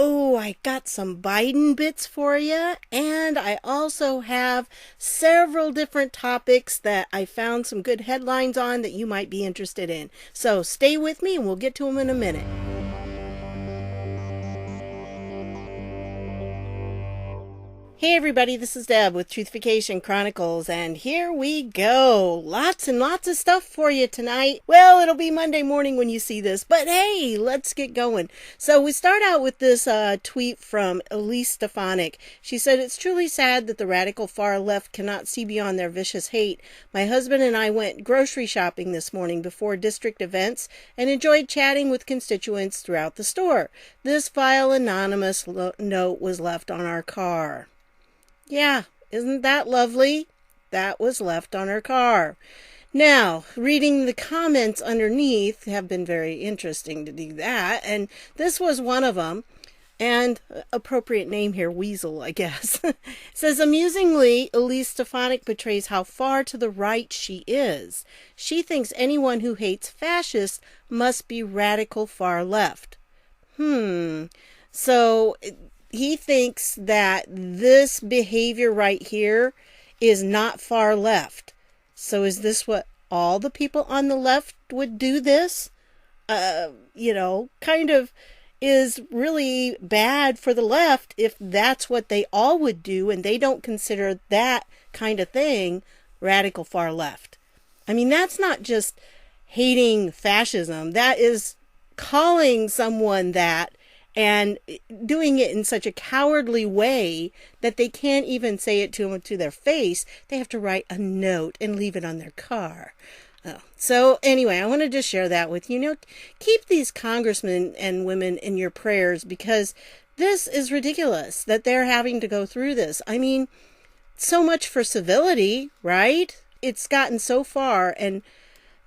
Oh, I got some Biden bits for you, and I also have several different topics that I found some good headlines on that you might be interested in. So stay with me and we'll get to them in a minute. Hey everybody, this is Deb with Truthification Chronicles, and here we go. Lots and lots of stuff for you tonight. Well, it'll be Monday morning when you see this, but hey, let's get going. So we start out with this tweet from Elise Stefanik. She said, "It's truly sad that the radical far left cannot see beyond their vicious hate. My husband and I went grocery shopping this morning before district events and enjoyed chatting with constituents throughout the store. This vile anonymous note was left on our car." Yeah, isn't that lovely? That was left on her car. Now, reading the comments underneath have been very interesting to do that, and this was one of them. And appropriate name here, Weasel, I guess. Says, amusingly, Elise Stefanik betrays how far to the right she is. She thinks anyone who hates fascists must be radical far left. So he thinks that this behavior right here is not far left. So is this what all the people on the left would do this? Kind of is really bad for the left if that's what they all would do and they don't consider that kind of thing radical far left. I mean, that's not just hating fascism. That is calling someone that and doing it in such a cowardly way that they can't even say it to them to their face. They have to write a note and leave it on their car. So anyway, I wanted to share that with you. Keep these congressmen and women in your prayers because this is ridiculous that they're having to go through this. I mean, so much for civility, right? It's gotten so far, and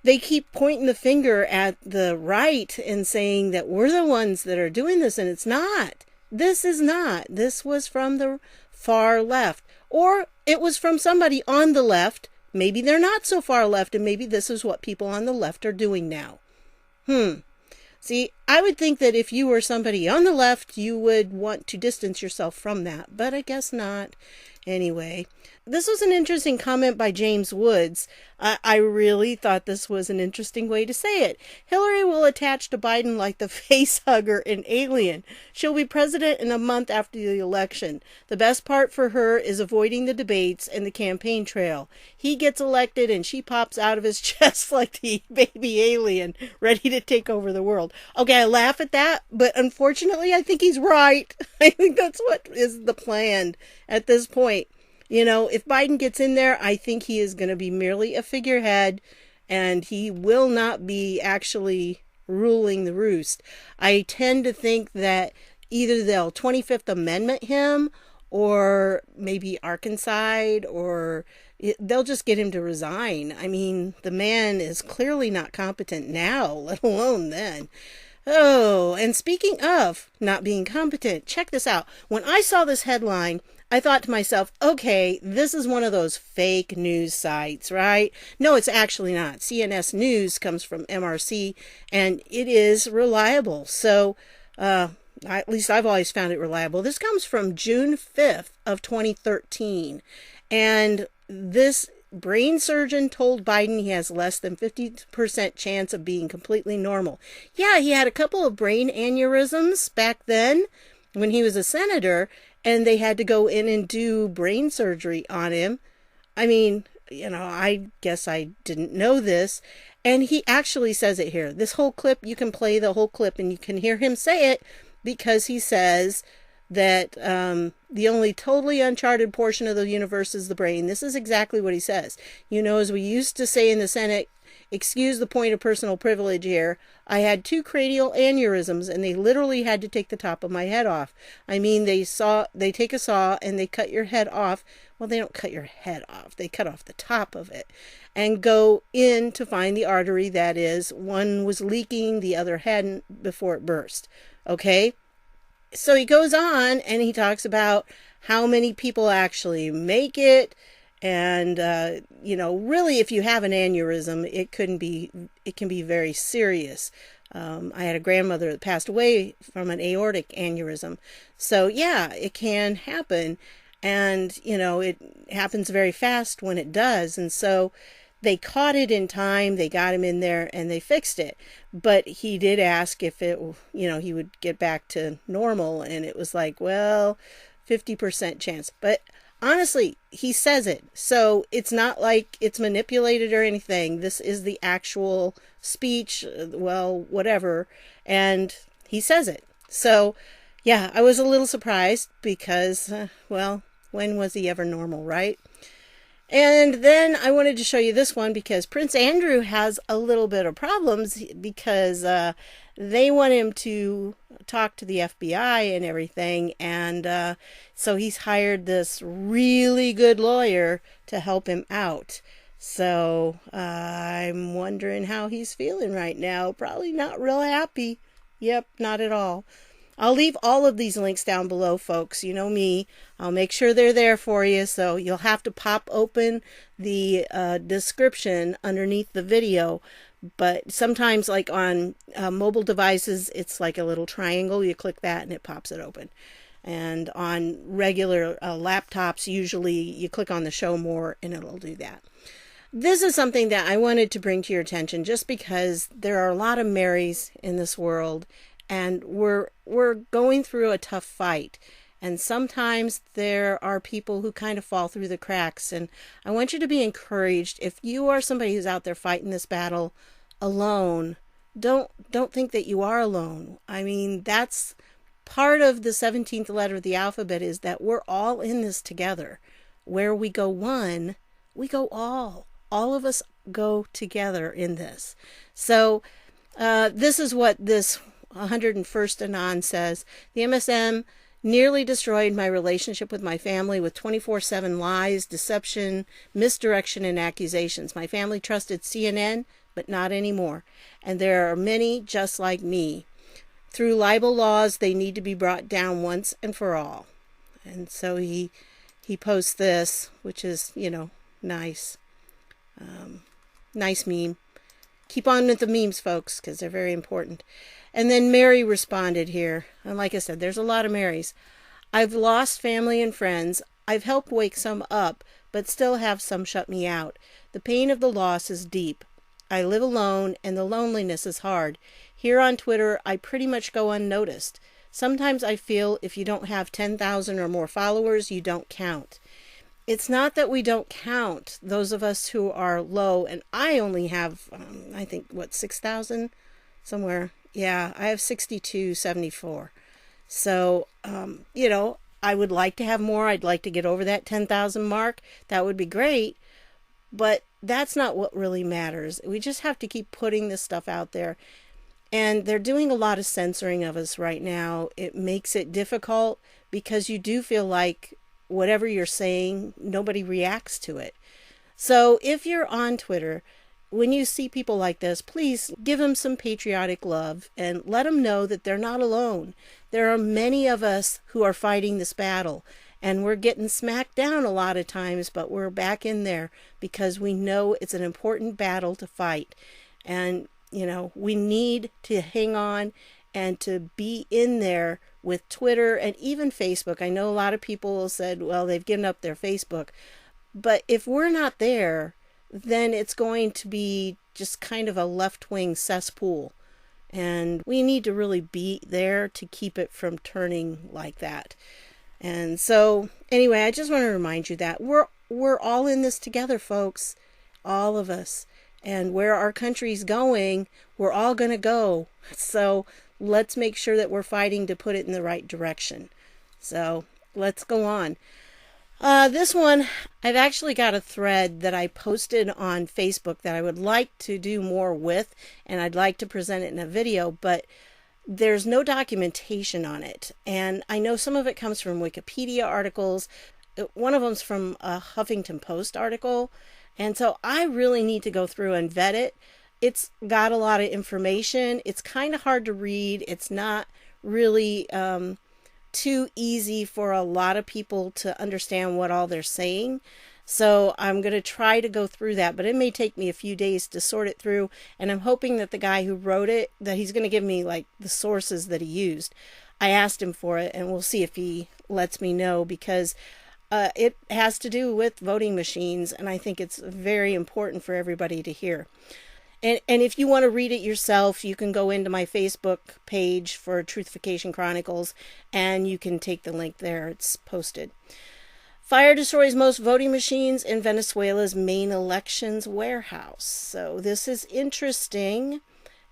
they keep pointing the finger at the right and saying that we're the ones that are doing this, and it's not. This is not. This was from the far left. Or it was from somebody on the left. Maybe they're not so far left, and maybe this is what people on the left are doing now. See, I would think that if you were somebody on the left, you would want to distance yourself from that, but I guess not. Anyway, this was an interesting comment by James Woods. I really thought this was an interesting way to say it. Hillary will attach to Biden like the face hugger in Alien. She'll be president in a month after the election. The best part for her is avoiding the debates and the campaign trail. He gets elected and she pops out of his chest like the baby alien, ready to take over the world. Okay, I laugh at that, but unfortunately I think he's right. I think that's what is the plan at this point. If Biden gets in there, I think he is going to be merely a figurehead and he will not be actually ruling the roost. I tend to think that either they'll 25th Amendment him or maybe Arkansas or they'll just get him to resign. I mean, the man is clearly not competent now, let alone then. Oh, and speaking of not being competent, check this out. When I saw this headline, I thought to myself, okay, this is one of those fake news sites, right? No, it's actually not. CNS News comes from MRC, and it is reliable. So, at least I've always found it reliable. This comes from June 5th of 2013, and this brain surgeon told Biden he has less than 50% chance of being completely normal. Yeah, he had a couple of brain aneurysms back then when he was a senator, and they had to go in and do brain surgery on him. I mean, I guess I didn't know this. And he actually says it here. This whole clip, you can play the whole clip and you can hear him say it because he says that the only totally uncharted portion of the universe is the brain. This is exactly what he says. As we used to say in the Senate, excuse the point of personal privilege here, I had 2 cranial aneurysms and they literally had to take the top of my head off. I mean, they take a saw and they cut your head off. Well, they don't cut your head off. They cut off the top of it and go in to find the artery that is. One was leaking, the other hadn't before it burst. Okay? So he goes on and he talks about how many people actually make it. And, really, if you have an aneurysm, it can be very serious. I had a grandmother that passed away from an aortic aneurysm. So yeah, it can happen. And, it happens very fast when it does. And so they caught it in time, they got him in there, and they fixed it. But he did ask if he would get back to normal. And it was like, well, 50% chance. But honestly, he says it. So it's not like it's manipulated or anything. This is the actual speech, well, whatever. And he says it. So, yeah, I was a little surprised because, when was he ever normal, right? And then I wanted to show you this one because Prince Andrew has a little bit of problems because they want him to talk to the FBI and everything. And so he's hired this really good lawyer to help him out. So I'm wondering how he's feeling right now. Probably not real happy. Yep, not at all. I'll leave all of these links down below, folks. You know me. I'll make sure they're there for you. So you'll have to pop open the description underneath the video. But sometimes, like on mobile devices, it's like a little triangle. You click that and it pops it open. And on regular laptops, usually you click on the show more and it'll do that. This is something that I wanted to bring to your attention just because there are a lot of Marys in this world. And we're going through a tough fight. And sometimes there are people who kind of fall through the cracks. And I want you to be encouraged. If you are somebody who's out there fighting this battle alone, don't think that you are alone. I mean, that's part of the 17th letter of the alphabet, is that we're all in this together. Where we go one, we go all. All of us go together in this. So this is what this 101st Anon says. The MSM nearly destroyed my relationship with my family with 24/7 lies, deception, misdirection, and accusations. My family trusted CNN, but not anymore. And there are many just like me. Through libel laws, they need to be brought down once and for all. And so he posts this, which is, nice. Nice meme. Keep on with the memes, folks, because they're very important. And then Mary responded here. And like I said, there's a lot of Marys. I've lost family and friends. I've helped wake some up, but still have some shut me out. The pain of the loss is deep. I live alone, and the loneliness is hard. Here on Twitter, I pretty much go unnoticed. Sometimes I feel if you don't have 10,000 or more followers, you don't count. It's not that we don't count, those of us who are low, and I only have, 6,000 somewhere. Yeah, I have 6274. So, I would like to have more. I'd like to get over that 10,000 mark. That would be great. But that's not what really matters. We just have to keep putting this stuff out there. And they're doing a lot of censoring of us right now. It makes it difficult because you do feel like whatever you're saying, nobody reacts to it. So if you're on Twitter, when you see people like this, please give them some patriotic love and let them know that they're not alone. There are many of us who are fighting this battle, and we're getting smacked down a lot of times, but we're back in there because we know it's an important battle to fight. And, we need to hang on and to be in there with Twitter and even Facebook. I know a lot of people said, well, they've given up their Facebook. But if we're not there, then it's going to be just kind of a left-wing cesspool. And we need to really be there to keep it from turning like that. And so, anyway, I just want to remind you that we're all in this together, folks. All of us. And where our country's going, we're all going to go. So let's make sure that we're fighting to put it in the right direction. So let's go on. This one, I've actually got a thread that I posted on Facebook that I would like to do more with, and I'd like to present it in a video, but there's no documentation on it. And I know some of it comes from Wikipedia articles. One of them's from a Huffington Post article. And so I really need to go through and vet it. It's got a lot of information. It's kind of hard to read. It's not really too easy for a lot of people to understand what all they're saying. So I'm going to try to go through that, but it may take me a few days to sort it through. And I'm hoping that the guy who wrote it, that he's going to give me like the sources that he used. I asked him for it, and we'll see if he lets me know, because it has to do with voting machines, and I think it's very important for everybody to hear. And if you want to read it yourself, you can go into my Facebook page for Truthification Chronicles, and you can take the link there. It's posted. Fire destroys most voting machines in Venezuela's main elections warehouse. So this is interesting.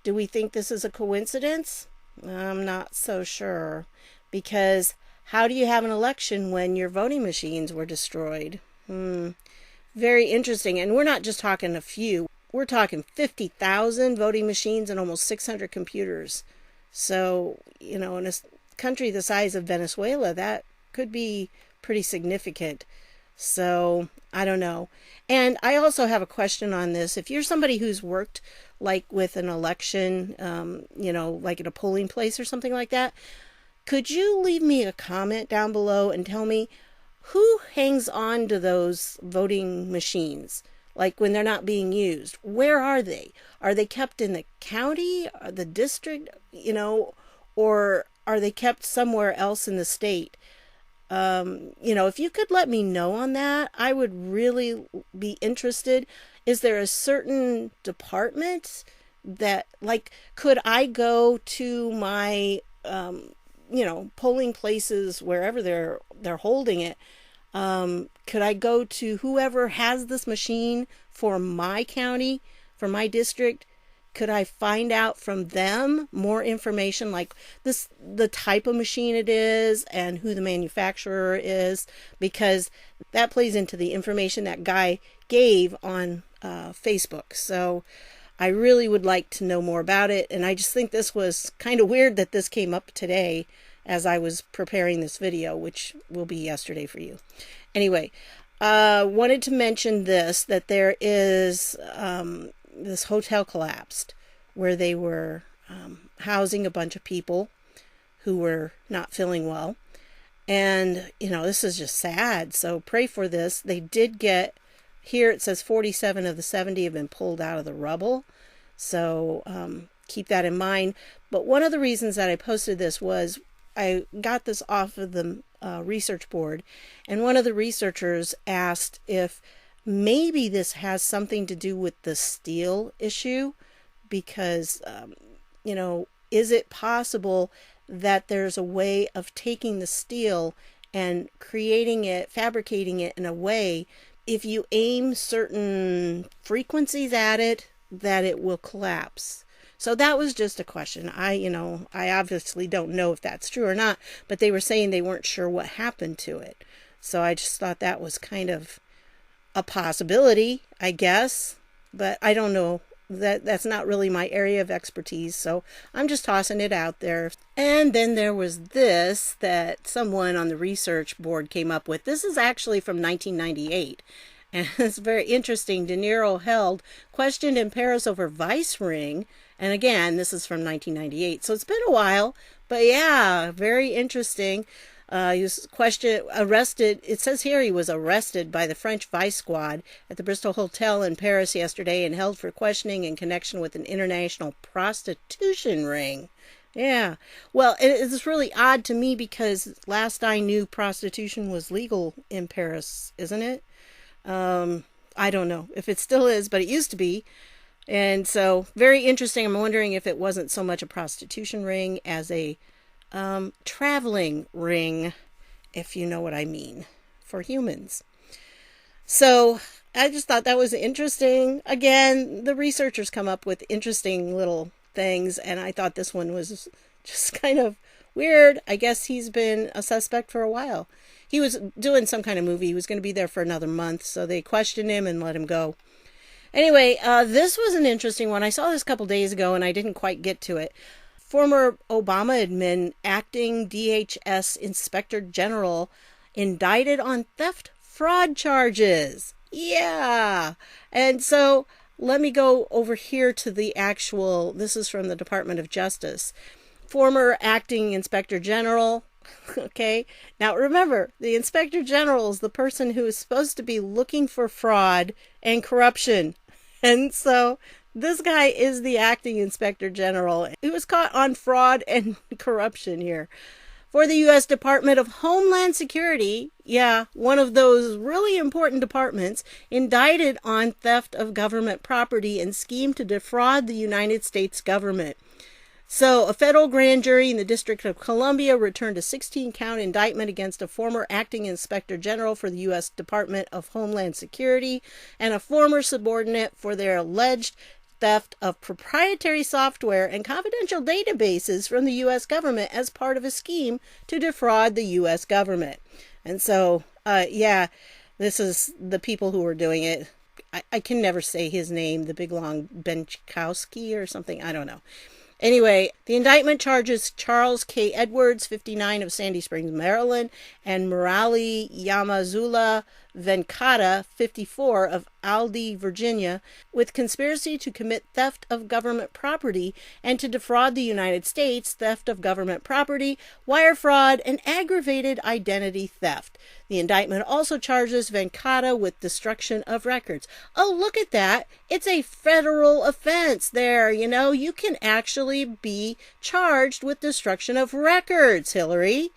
Do we think this is a coincidence? I'm not so sure, because how do you have an election when your voting machines were destroyed? Very interesting. And we're not just talking a few. We're talking 50,000 voting machines and almost 600 computers. So, in a country the size of Venezuela, that could be pretty significant. So, I don't know. And I also have a question on this. If you're somebody who's worked like with an election, like at a polling place or something like that, could you leave me a comment down below and tell me who hangs on to those voting machines? Like when they're not being used, where are they? Are they kept in the county, or the district, or are they kept somewhere else in the state? If you could let me know on that, I would really be interested. Is there a certain department that, like, could I go to my, polling places wherever they're holding it? Could I go to whoever has this machine for my county, for my district? Could I find out from them more information, like the type of machine it is and who the manufacturer is? Because that plays into the information that guy gave on Facebook. So I really would like to know more about it. And I just think this was kind of weird that this came up today as I was preparing this video, which will be yesterday for you. Anyway, wanted to mention that there is this hotel collapsed where they were housing a bunch of people who were not feeling well. And, this is just sad. So pray for this. They did get, here it says 47 of the 70 have been pulled out of the rubble. So keep that in mind. But one of the reasons that I posted this was I got this off of the research board, and one of the researchers asked if maybe this has something to do with the steel issue, because, is it possible that there's a way of taking the steel and fabricating it in a way, if you aim certain frequencies at it, that it will collapse? So that was just a question. I obviously don't know if that's true or not, but they were saying they weren't sure what happened to it. So I just thought that was kind of a possibility, I guess, but I don't know. That's not really my area of expertise, so I'm just tossing it out there. And then there was this that someone on the research board came up with. This is actually from 1998. And it's very interesting. De Niro held, questioned in Paris over vice ring. And again, this is from 1998. So it's been a while. But yeah, very interesting. He was arrested. It says here he was arrested by the French vice squad at the Bristol Hotel in Paris yesterday and held for questioning in connection with an international prostitution ring. Yeah. Well, it's really odd to me because last I knew prostitution was legal in Paris, isn't it? I don't know if it still is, but it used to be. And so very interesting. I'm wondering if it wasn't so much a prostitution ring as a traveling ring, if you know what I mean, for humans. So I just thought that was interesting. Again, the researchers come up with interesting little things, and I thought this one was just kind of weird. I guess he's been a suspect for a while. He was doing some kind of movie. He was going to be there for another month, so they questioned him and let him go. Anyway, this was an interesting one. I saw this a couple days ago, and I didn't quite get to it. Former Obama admin, acting DHS Inspector General, indicted on theft fraud charges. Yeah. And so let me go over here to the actual, this is from the Department of Justice. Former acting Inspector General Okay. Now remember, the Inspector General is the person who is supposed to be looking for fraud and corruption. And so this guy is the acting Inspector General. He was caught on fraud and corruption here. For the U.S. Department of Homeland Security, yeah, one of those really important departments, indicted on theft of government property and scheme to defraud the United States government. So, a federal grand jury in the District of Columbia returned a 16-count indictment against a former acting inspector general for the U.S. Department of Homeland Security and a former subordinate for their alleged theft of proprietary software and confidential databases from the U.S. government as part of a scheme to defraud the U.S. government. And so, this is the people who were doing it. I can never say his name, the big long Benchkowski or something. I don't know. Anyway, the indictment charges Charles K. Edwards, 59, of Sandy Springs, Maryland, and Murali Yamazula Venkata, 54, of Aldie, Virginia, with conspiracy to commit theft of government property and to defraud the United States, theft of government property, wire fraud, and aggravated identity theft. The indictment also charges Venkata with destruction of records. Oh, look at that. It's a federal offense there. You know, you can actually be charged with destruction of records, Hillary.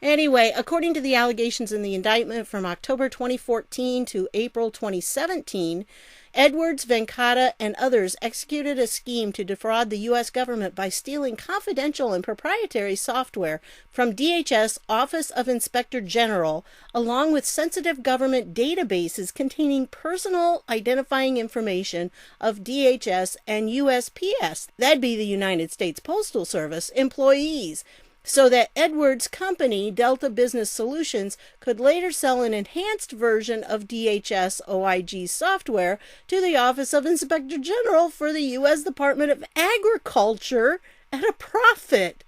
Anyway, according to the allegations in the indictment from October 2014 to April 2017, Edwards, Venkata, and others executed a scheme to defraud the U.S. government by stealing confidential and proprietary software from DHS Office of Inspector General, along with sensitive government databases containing personal identifying information of DHS and USPS, that'd be the United States Postal Service, employees, so that Edwards' company, Delta Business Solutions, could later sell an enhanced version of DHS-OIG software to the Office of Inspector General for the U.S. Department of Agriculture at a profit.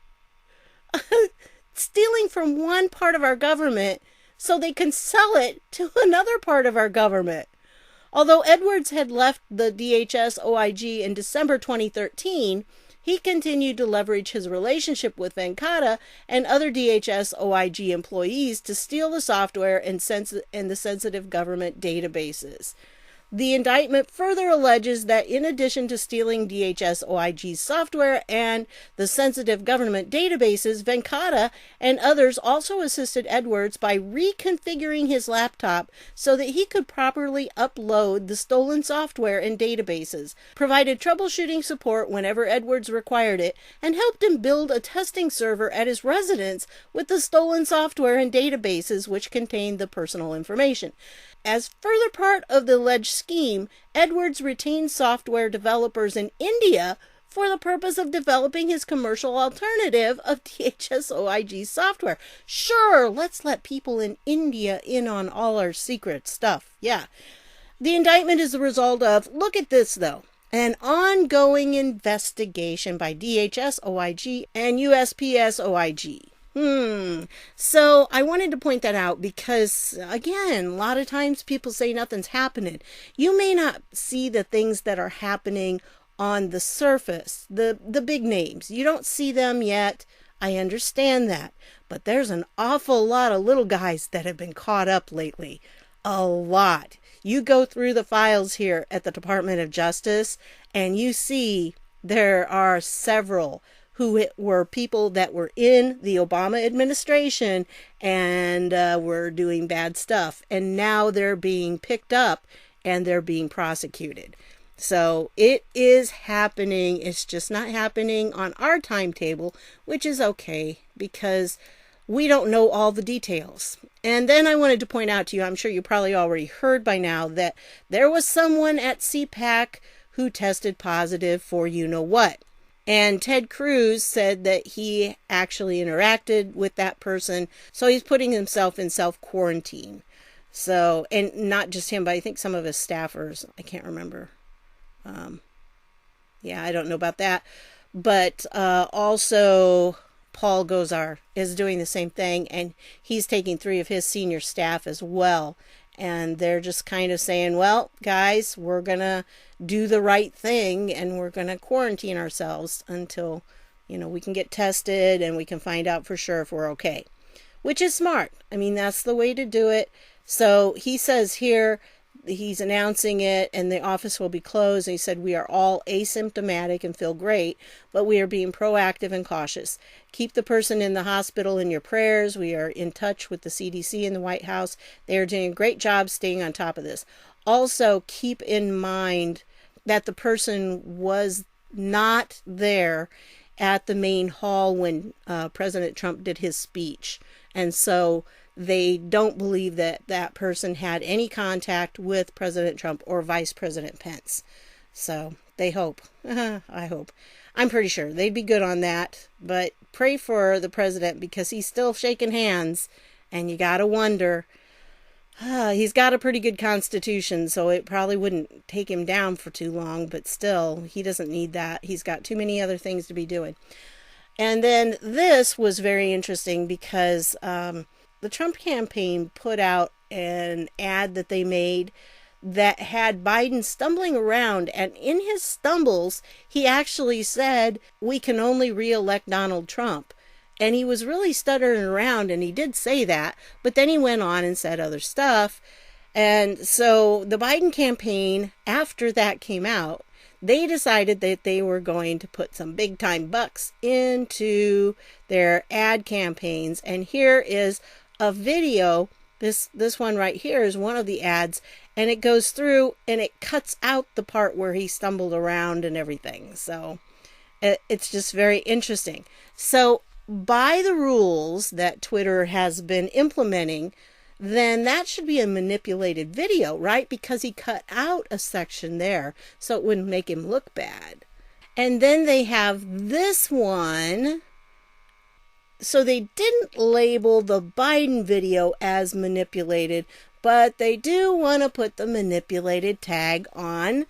Stealing from one part of our government so they can sell it to another part of our government. Although Edwards had left the DHS-OIG in December 2013, he continued to leverage his relationship with Venkata and other DHS-OIG employees to steal the software and the sensitive government databases. The indictment further alleges that in addition to stealing DHS-OIG's software and the sensitive government databases, Venkata and others also assisted Edwards by reconfiguring his laptop so that he could properly upload the stolen software and databases, provided troubleshooting support whenever Edwards required it, and helped him build a testing server at his residence with the stolen software and databases which contained the personal information. As further part of the alleged scheme, Edwards retained software developers in India for the purpose of developing his commercial alternative of DHS-OIG software. Sure, let's let people in India in on all our secret stuff. Yeah. The indictment is the result of, look at this though, an ongoing investigation by DHS-OIG and USPS-OIG. So I wanted to point that out because, again, a lot of times people say nothing's happening. You may not see the things that are happening on the surface, the big names. You don't see them yet. I understand that. But there's an awful lot of little guys that have been caught up lately. A lot. You go through the files here at the Department of Justice and you see there are several who were people that were in the Obama administration and were doing bad stuff. And now they're being picked up and they're being prosecuted. So it is happening. It's just not happening on our timetable, which is okay because we don't know all the details. And then I wanted to point out to you, I'm sure you probably already heard by now, that there was someone at CPAC who tested positive for you-know-what. And Ted Cruz said that he actually interacted with that person. So he's putting himself in self-quarantine. So, and not just him, but I think some of his staffers. I can't remember. I don't know about that. But also Paul Gosar is doing the same thing. And he's taking 3 of his senior staff as well. And they're just kind of saying, well, guys, we're going to do the right thing and we're going to quarantine ourselves until, we can get tested and we can find out for sure if we're okay, which is smart. I mean, that's the way to do it. So he says here, he's announcing it, and the office will be closed. And he said, we are all asymptomatic and feel great, but we are being proactive and cautious. Keep the person in the hospital in your prayers. We are in touch with the CDC and the White House. They are doing a great job staying on top of this. Also, keep in mind that the person was not there at the main hall when President Trump did his speech. And so they don't believe that that person had any contact with President Trump or Vice President Pence. So they hope. I hope. I'm pretty sure they'd be good on that. But pray for the president because he's still shaking hands. And you got to wonder. He's got a pretty good constitution, so it probably wouldn't take him down for too long. But still, he doesn't need that. He's got too many other things to be doing. And then this was very interesting because the Trump campaign put out an ad that they made that had Biden stumbling around. And in his stumbles, he actually said, we can only re-elect Donald Trump. And he was really stuttering around, and he did say that. But then he went on and said other stuff. And so the Biden campaign, after that came out, they decided that they were going to put some big time bucks into their ad campaigns. And here is a video. This one right here is one of the ads, and it goes through and it cuts out the part where he stumbled around and everything. So it's just very interesting. So by the rules that Twitter has been implementing, then that should be a manipulated video, right? Because he cut out a section there so it wouldn't make him look bad. And then they have this one. So they didn't label the Biden video as manipulated, but they do want to put the manipulated tag on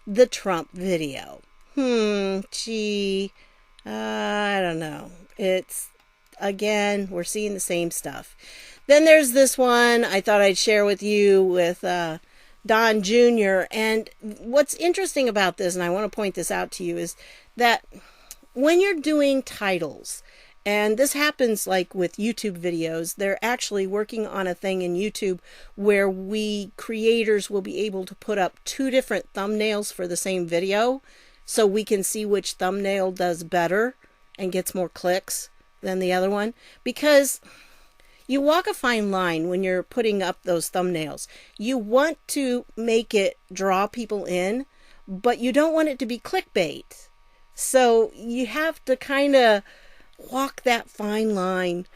the Trump video. I don't know. It's, again, we're seeing the same stuff. Then there's this one I thought I'd share with you with Don Jr. And what's interesting about this, and I want to point this out to you, is that when you're doing titles, and this happens like with YouTube videos, they're actually working on a thing in YouTube where we creators will be able to put up 2 different thumbnails for the same video so we can see which thumbnail does better and gets more clicks than the other one. Because you walk a fine line when you're putting up those thumbnails. You want to make it draw people in, but you don't want it to be clickbait. So you have to kind of walk that fine line.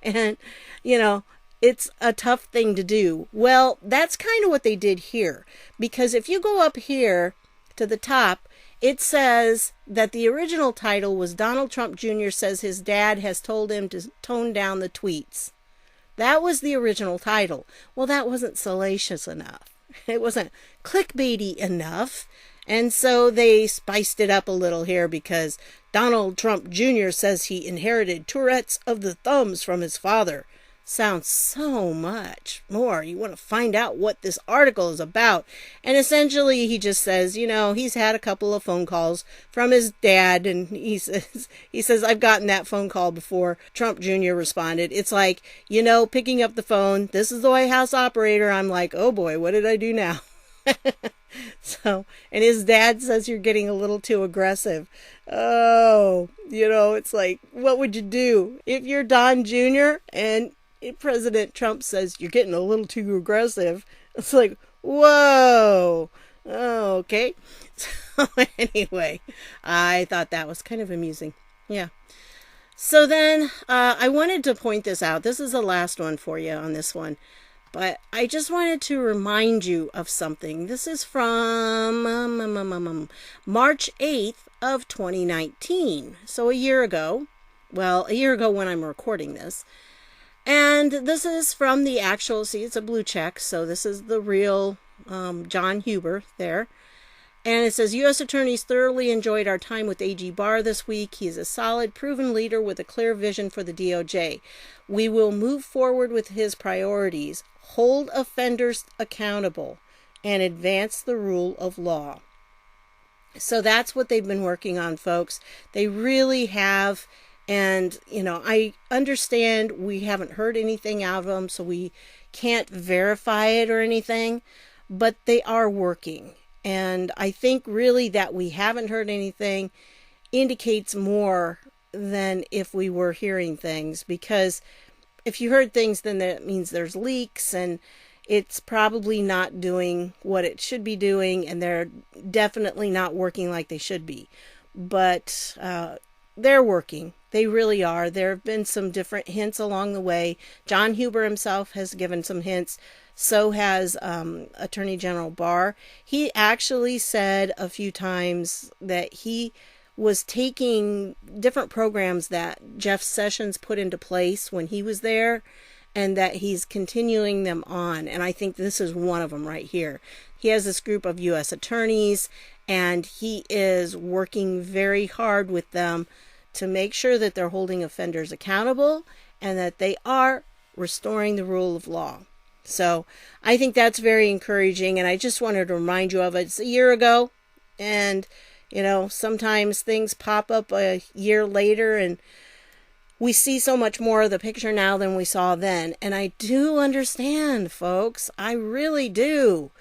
And, it's a tough thing to do. Well, that's kind of what they did here. Because if you go up here to the top, it says that the original title was Donald Trump Jr. says his dad has told him to tone down the tweets. That was the original title. Well, that wasn't salacious enough. It wasn't clickbaity enough. And so they spiced it up a little here because Donald Trump Jr. says he inherited Tourette's of the thumbs from his father. Sounds so much more. You want to find out what this article is about. And essentially he just says, he's had a couple of phone calls from his dad. And he says, I've gotten that phone call before. Trump Jr. responded. It's like, picking up the phone. This is the White House operator. I'm like, oh boy, what did I do now? So, and his dad says you're getting a little too aggressive. Oh, it's like, what would you do if you're Don Jr. and President Trump says you're getting a little too aggressive? It's like, whoa. Oh, okay. So anyway, I thought that was kind of amusing. Yeah. So then I wanted to point this out. This is the last one for you on this one. But I just wanted to remind you of something. This is from March 8th of 2019. So a year ago. Well, a year ago when I'm recording this. And this is from the actual, see, it's a blue check. So this is the real John Huber there. And it says, U.S. attorneys thoroughly enjoyed our time with AG Barr this week. He is a solid, proven leader with a clear vision for the DOJ. We will move forward with his priorities, hold offenders accountable, and advance the rule of law. So that's what they've been working on, folks. They really have. And, I understand we haven't heard anything out of them, so we can't verify it or anything, but they are working. And I think really that we haven't heard anything indicates more than if we were hearing things, because if you heard things, then that means there's leaks, and it's probably not doing what it should be doing, and they're definitely not working like they should be. But they're working. They really are. There have been some different hints along the way. John Huber himself has given some hints. So has Attorney General Barr. He actually said a few times that he was taking different programs that Jeff Sessions put into place when he was there, and that he's continuing them on. And I think this is one of them right here. He has this group of U.S. attorneys, and he is working very hard with them to make sure that they're holding offenders accountable and that they are restoring the rule of law. So I think that's very encouraging, and I just wanted to remind you of it. It's a year ago, and sometimes things pop up a year later, and we see so much more of the picture now than we saw then. And I do understand, folks. I really do.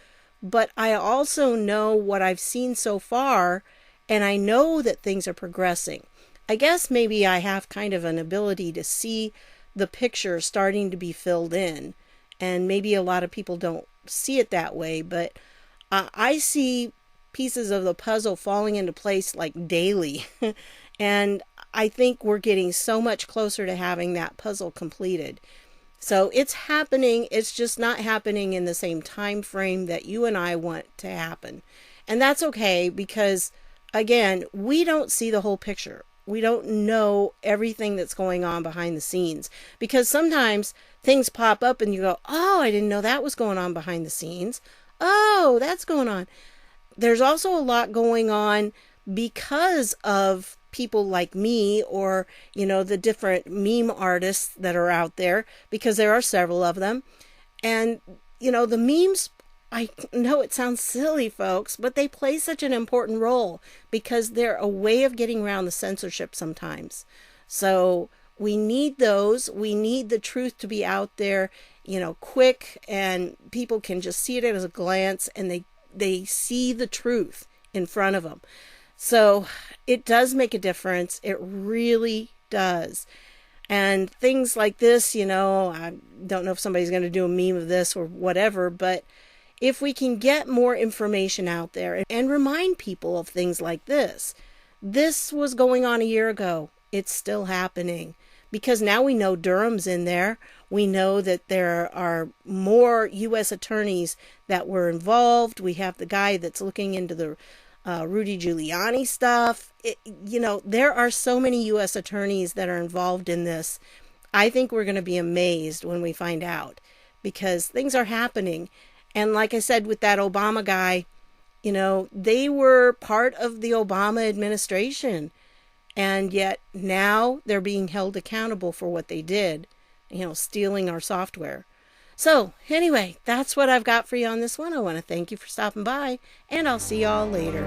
But I also know what I've seen so far, and I know that things are progressing. I guess maybe I have kind of an ability to see the picture starting to be filled in. And maybe a lot of people don't see it that way, but I see pieces of the puzzle falling into place like daily. And I think we're getting so much closer to having that puzzle completed. So it's happening. It's just not happening in the same time frame that you and I want to happen. And that's okay, because, again, we don't see the whole picture. We don't know everything that's going on behind the scenes, because sometimes things pop up and you go, oh, I didn't know that was going on behind the scenes. Oh, that's going on. There's also a lot going on because of people like me, or the different meme artists that are out there, because there are several of them. And the memes, I know it sounds silly, folks, but they play such an important role because they're a way of getting around the censorship sometimes. So we need those. We need the truth to be out there, quick, and people can just see it at a glance, and they see the truth in front of them. So it does make a difference. It really does. And things like this, I don't know if somebody's going to do a meme of this or whatever, but if we can get more information out there and remind people of things like this was going on a year ago. It's still happening, because now we know Durham's in there. We know that there are more U.S. attorneys that were involved. We have the guy that's looking into the Rudy Giuliani stuff. There are so many U.S. attorneys that are involved in this. I think we're going to be amazed when we find out, because things are happening. And like I said, with that Obama guy, they were part of the Obama administration. And yet now they're being held accountable for what they did, stealing our software. So anyway, that's what I've got for you on this one. I want to thank you for stopping by, and I'll see y'all later.